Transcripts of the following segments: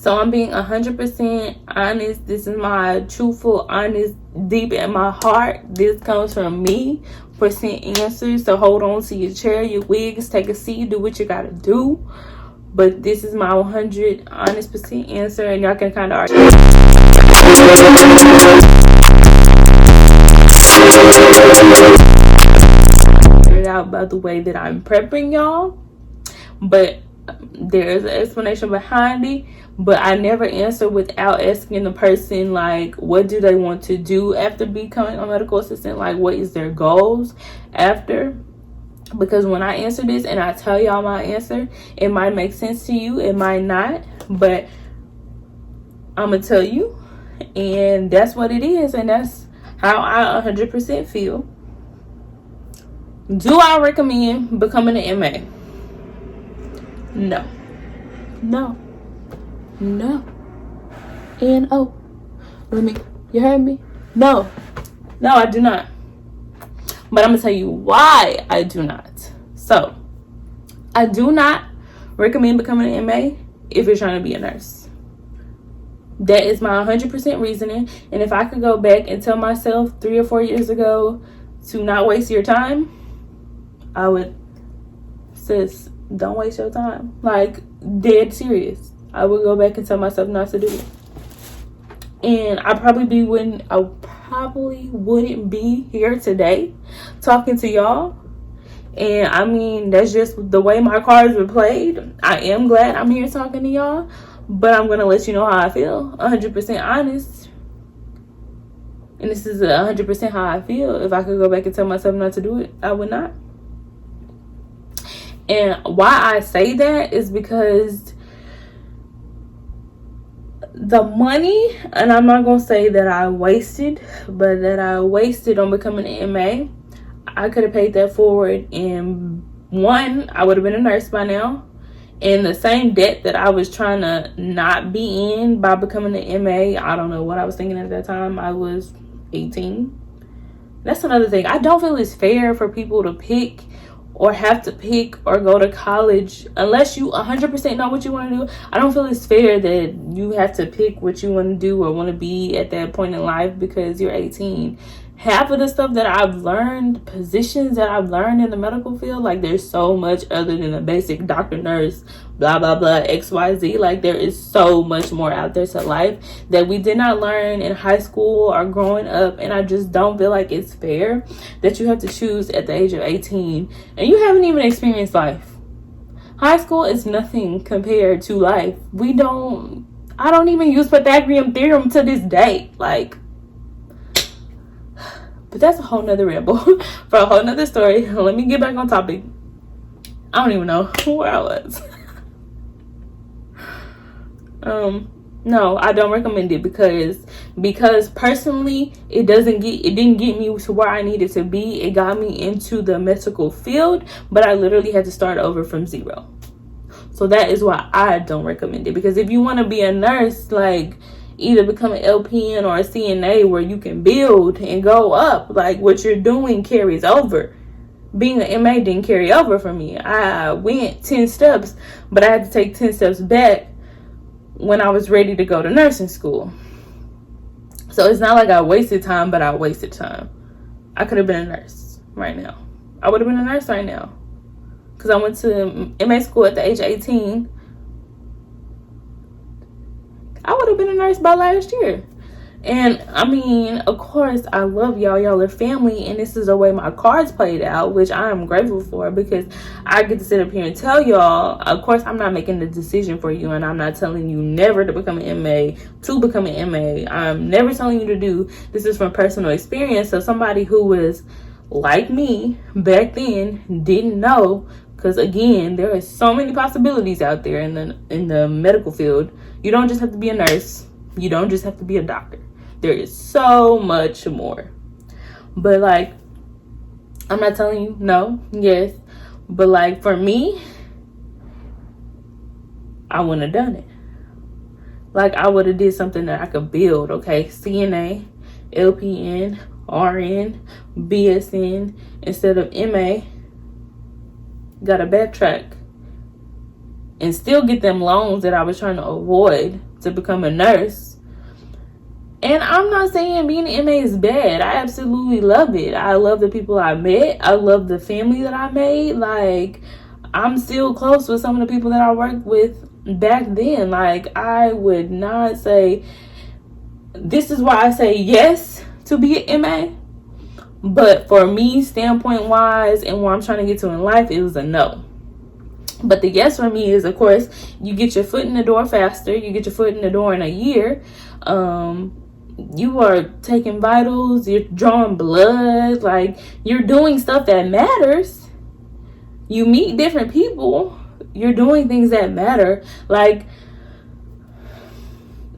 So I'm being 100% honest. This is my truthful, honest, deep in my heart. This comes from me. Percent answers. So hold on to your chair, your wigs, take a seat, do what you gotta do. But this is my 100 honest percent answer, and y'all can kind of argue it out by the way that I'm prepping y'all. But there's an explanation behind it. But I never answer without asking the person, like, what do they want to do after becoming a medical assistant? Like, what is their goals after? Because when I answer this and I tell y'all my answer, it might make sense to you, it might not, but I'm gonna tell you, and that's what it is, and that's how I 100% feel. Do I recommend becoming an MA? No. N-O. You heard me? No, I do not. But I'm gonna tell you why I do not. So, I do not recommend becoming an MA if you're trying to be a nurse. That is my 100% reasoning. And if I could go back and tell myself 3 or 4 years ago to not waste your time, I would. Sis, don't waste your time. Like, dead serious. I would go back and tell myself not to do it. And I probably wouldn't be here today talking to y'all. And I mean, that's just the way my cards were played. I am glad I'm here talking to y'all, but I'm gonna let you know how I feel, 100% honest. And this is 100% how I feel. If I could go back and tell myself not to do it, I would not. And why I say that is because the money, and I'm not gonna say that I wasted, but that I wasted on becoming an MA, I could have paid that forward, and one, I would have been a nurse by now. And the same debt that I was trying to not be in by becoming an MA, I don't know what I was thinking at that time. I was 18. That's another thing. I don't feel it's fair for people to pick or have to pick or go to college unless you 100% know what you want to do. I don't feel it's fair that you have to pick what you want to do or want to be at that point in life because you're 18. Half of the stuff that I've learned, positions that I've learned in the medical field, like, there's so much other than a basic doctor, nurse, blah, blah, blah, XYZ. Like, there is so much more out there to life that we did not learn in high school or growing up. And I just don't feel like it's fair that you have to choose at the age of 18 and you haven't even experienced life. High school is nothing compared to life. I don't even use Pythagorean theorem to this day. Like, but that's a whole nother ramble for a whole nother story. Let me get back on topic. I don't even know where I was. No, I don't recommend it because personally it didn't get me to where I needed to be. It got me into the medical field, but I literally had to start over from zero. So that is why I don't recommend it. Because if you want to be a nurse, like, either become an LPN or a CNA where you can build and go up, like, what you're doing carries over. Being an MA didn't carry over for me. I went 10 steps, but I had to take 10 steps back when I was ready to go to nursing school. So it's not like I wasted time, but I wasted time. I could have been a nurse right now. I would have been a nurse right now. Because I went to MA school at the age of 18. I would have been a nurse by last year. And I mean, of course, I love y'all. Y'all are family, and this is the way my cards played out, which I am grateful for because I get to sit up here and tell y'all. Of course, I'm not making the decision for you, and I'm not telling you never to become an MA, to become an MA. I'm never telling you to do. This is from personal experience. So somebody who was like me back then didn't know, because again, there are so many possibilities out there in the medical field. You don't just have to be a nurse. You don't just have to be a doctor. There is so much more. But like, I'm not telling you no, yes. But like, for me, I wouldn't have done it. Like, I would have did something that I could build, okay? CNA, LPN, RN, BSN, instead of MA. Gotta backtrack. and still get them loans that I was trying to avoid to become a nurse. And I'm not saying being an MA is bad. I absolutely love it. I love the people I met. I love the family that I made. Like, I'm still close with some of the people that I worked with back then. Like, I would not say, this is why I say yes to be an MA. But for me, standpoint wise, and where I'm trying to get to in life, it was a no. But the yes for me is, of course, you get your foot in the door faster. You get your foot in the door in a year. You are taking vitals. You're drawing blood. Like, you're doing stuff that matters. You meet different people. You're doing things that matter. Like,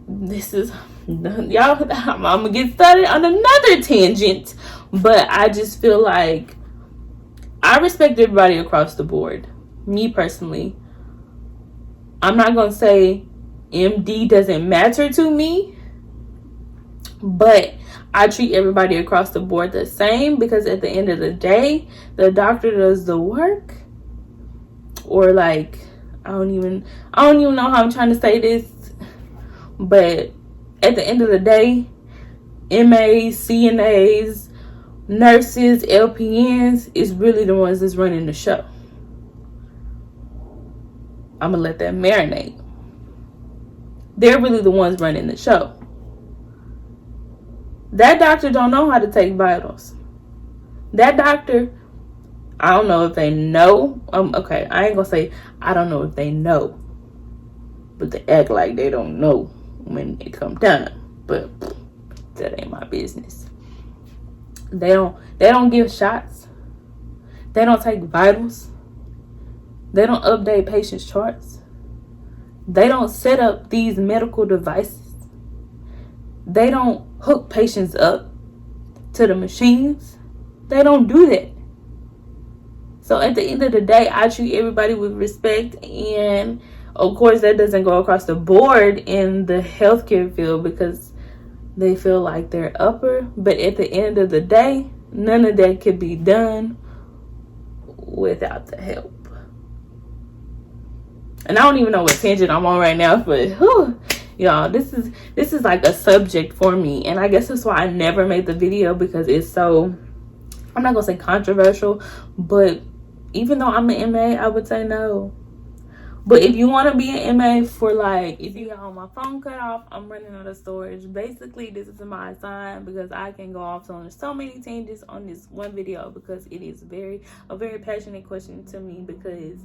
this is, y'all, I'm gonna get started on another tangent. But I just feel like I respect everybody across the board. Me personally, I'm not gonna say MD doesn't matter to me, but I treat everybody across the board the same, because at the end of the day, the doctor does the work. Or like, I don't even know how I'm trying to say this, but at the end of the day, MAs, CNAs, nurses, LPNs is really the ones that's running the show. I'm gonna let that marinate. They're really the ones running the show. That doctor don't know how to take vitals. That doctor, I don't know if they know. Okay, I ain't gonna say I don't know if they know, but they act like they don't know when it come time. But that ain't my business. They don't give shots. They don't take vitals. They don't update patients' charts. They don't set up these medical devices. They don't hook patients up to the machines. They don't do that. So at the end of the day, I treat everybody with respect. And of course, that doesn't go across the board in the healthcare field, because they feel like they're upper. But at the end of the day, none of that could be done without the help. And I don't even know what tangent I'm on right now, but y'all, this is like a subject for me. And I guess that's why I never made the video, because it's so, I'm not gonna say controversial, but even though I'm an MA, I would say no. But if you want to be an MA for, like, if you got my phone cut off, I'm running out of storage. Basically, this is my sign, because I can go off on so many tangents on this one video, because it is a very passionate question to me, because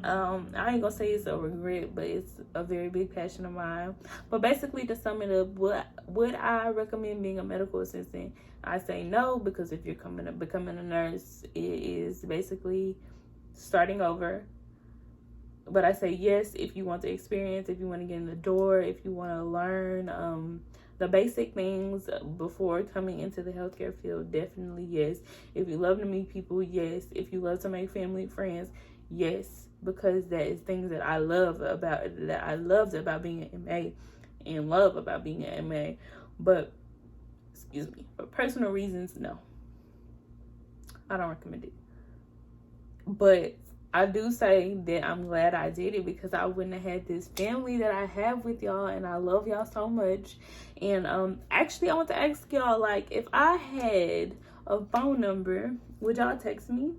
I ain't gonna say it's a regret, but it's a very big passion of mine. But basically, to sum it up, would I recommend being a medical assistant? I say no, because if you're becoming a nurse, it is basically starting over. But I say yes if you want the experience, if you want to get in the door, if you want to learn the basic things before coming into the healthcare field, definitely yes. If you love to meet people, yes. If you love to make family, friends, yes. Because that is things that I loved about being an MA and love about being an MA. But, for personal reasons, no. I don't recommend it. But I do say that I'm glad I did it, because I wouldn't have had this family that I have with y'all, and I love y'all so much. And actually, I want to ask y'all, like, if I had a phone number, would y'all text me?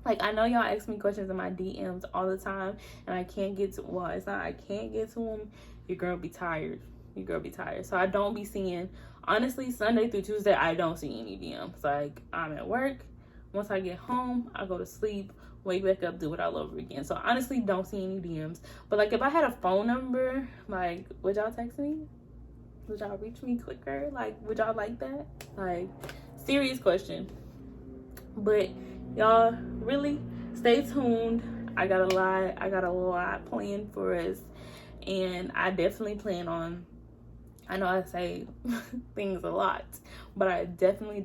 Like, I know y'all ask me questions in my DMs all the time, and I can't get to, well, it's not I can't get to them. Your girl be tired. So I don't be seeing, honestly, Sunday through Tuesday, I don't see any DMs. Like, I'm at work. Once I get home, I go to sleep, wake back up, do it all over again. So I honestly don't see any DMs. But, like, if I had a phone number, like, would y'all text me? Would y'all reach me quicker? Like, would y'all like that? Like, serious question. But y'all, really stay tuned. I got a lot planned for us, and I definitely plan on, I know I say things a lot, but I definitely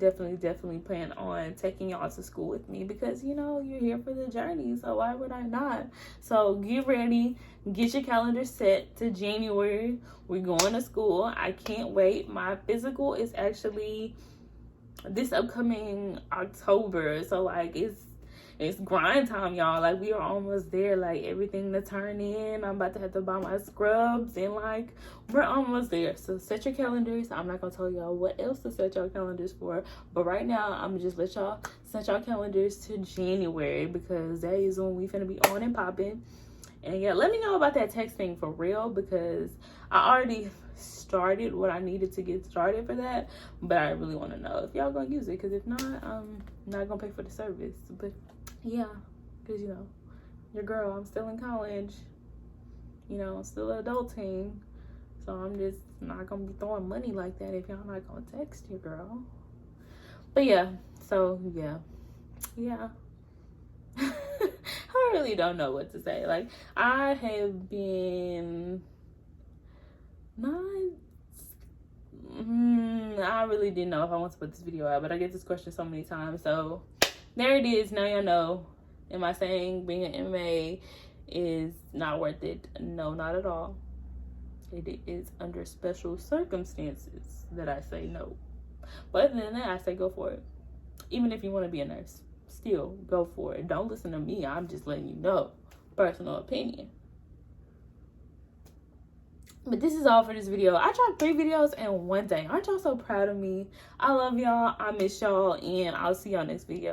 plan on taking y'all to school with me, because, you know, you're here for the journey, so why would I not? So get ready, get your calendar set to January. We're going to school. I can't wait. My physical is actually this upcoming October, so, like, it's grind time, y'all. Like, we are almost there. Like, everything to turn in. I'm about to have to buy my scrubs, and like, we're almost there. So set your calendars. I'm not gonna tell y'all what else to set your calendars for, but right now I'm gonna just let y'all set your calendars to January, because that is when we finna be on and popping. And yeah, let me know about that text thing for real, because I already started what I needed to get started for that, but I really want to know if y'all gonna use it, because if not, I'm not gonna pay for the service. But yeah, because you know, your girl, I'm still in college, you know, I'm still adulting, so I'm just not gonna be throwing money like that if y'all not gonna text your girl. But yeah, so yeah I really don't know what to say. Like, I have been I really didn't know if I want to put this video out, but I get this question so many times, so there it is. Now y'all know. Am I saying being an MA is not worth it? No, not at all. It is under special circumstances that I say no, but other than that, I say go for it. Even if you want to be a nurse, still go for it. Don't listen to me. I'm just letting you know. Personal opinion. But this is all for this video. I dropped 3 videos in one day. Aren't y'all so proud of me? I love y'all. I miss y'all. And I'll see y'all next video.